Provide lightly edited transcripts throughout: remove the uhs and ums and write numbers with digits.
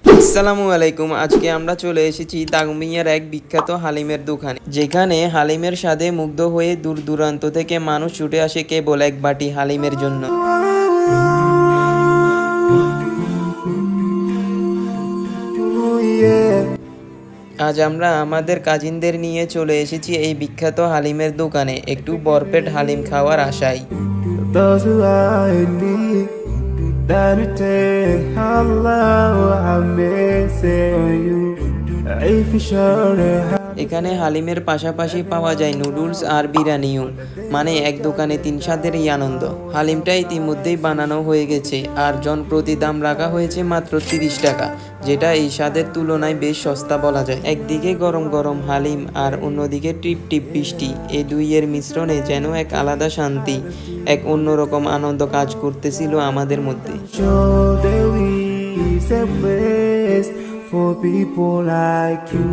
আসসালামু আলাইকুম। আজকে আমরা চলে এসেছি দাগনভূঞার এক বিখ্যাত হালিমের দোকানে, যেখানে হালিমের স্বাদে মুগ্ধ হয়ে দূর দূরান্ত থেকে মানুষ ছুটে আসে কেবল এক বাটি হালিমের জন্য। আজ আমরা আমাদের কাজিনদের নিয়ে চলে এসেছি এই বিখ্যাত হালিমের দোকানে একটু বরপেট হালিম খাওয়ার আশায়। এখানে হালিমের পাশাপাশি পাওয়া যায় নুডলস আর বিরিয়ানিও, মানে এক দোকানে তিন স্বাদেরই আনন্দ। হালিমটা ইতিমধ্যেই বানানো হয়ে গেছে আর জন প্রতি দাম রাখা হয়েছে মাত্র 30 টাকা, যেটা এই স্বাদের তুলনায় বেশ সস্তা বলা যায়। একদিকে গরম গরম হালিম আর অন্যদিকে টিপ টিপ বৃষ্টি, এই দুইয়ের মিশ্রণে যেন এক আলাদা শান্তি, এক অন্যরকম আনন্দ কাজ করতেছিল আমাদের মধ্যে। For people like you,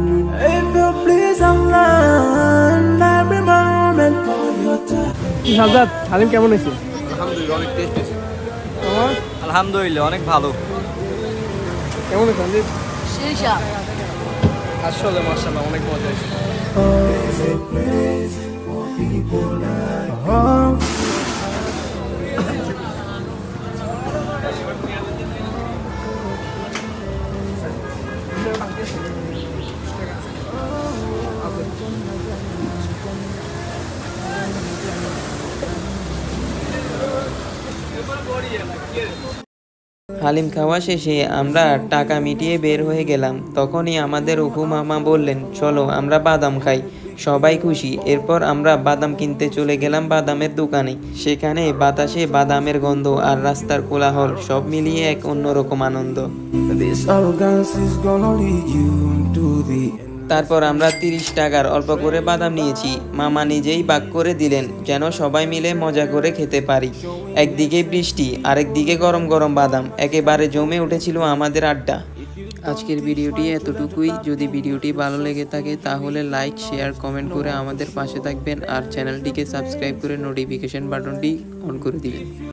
if you please online every moment of your time. Sajjad, Halim কেমন হয়েছে? আলহামদুলিল্লাহ অনেক টেস্ট হয়েছে। তোমার? আলহামদুলিল্লাহ অনেক ভালো। কেমন হয়েছে সন্দীপ? শেষা আসলে মাশাআল্লাহ অনেক মজা হয়েছে। হালিম খাওয়া শেষে আমরা টাকা মিটিয়ে বের হয়ে গেলাম। তখনই আমাদের অপু মামা বললেন, চলো আমরা বাদাম খাই। সবাই খুশি। এরপর আমরা বাদাম কিনতে চলে গেলাম বাদামের দোকানে। সেখানে বাতাসে বাদামের গন্ধ আর রাস্তার কোলাহল সব মিলিয়ে এক অন্যরকম আনন্দ। তারপর আমরা 30 টাকার অল্প করে বাদাম নিয়েছি। মামা নিজেই ভাগ করে দিলেন যেন সবাই মিলে মজা করে খেতে পারি। একদিকে বৃষ্টি, আরেকদিকে গরম গরম বাদাম, একেবারে জমে উঠেছিল আমাদের আড্ডা। আজকের ভিডিওটি এতটুকুই। যদি ভিডিওটি ভালো লেগে থাকে তাহলে লাইক, শেয়ার, কমেন্ট করে আমাদের পাশে থাকবেন আর চ্যানেলটিকে সাবস্ক্রাইব করে নোটিফিকেশন বাটনটি অন করে দিবেন।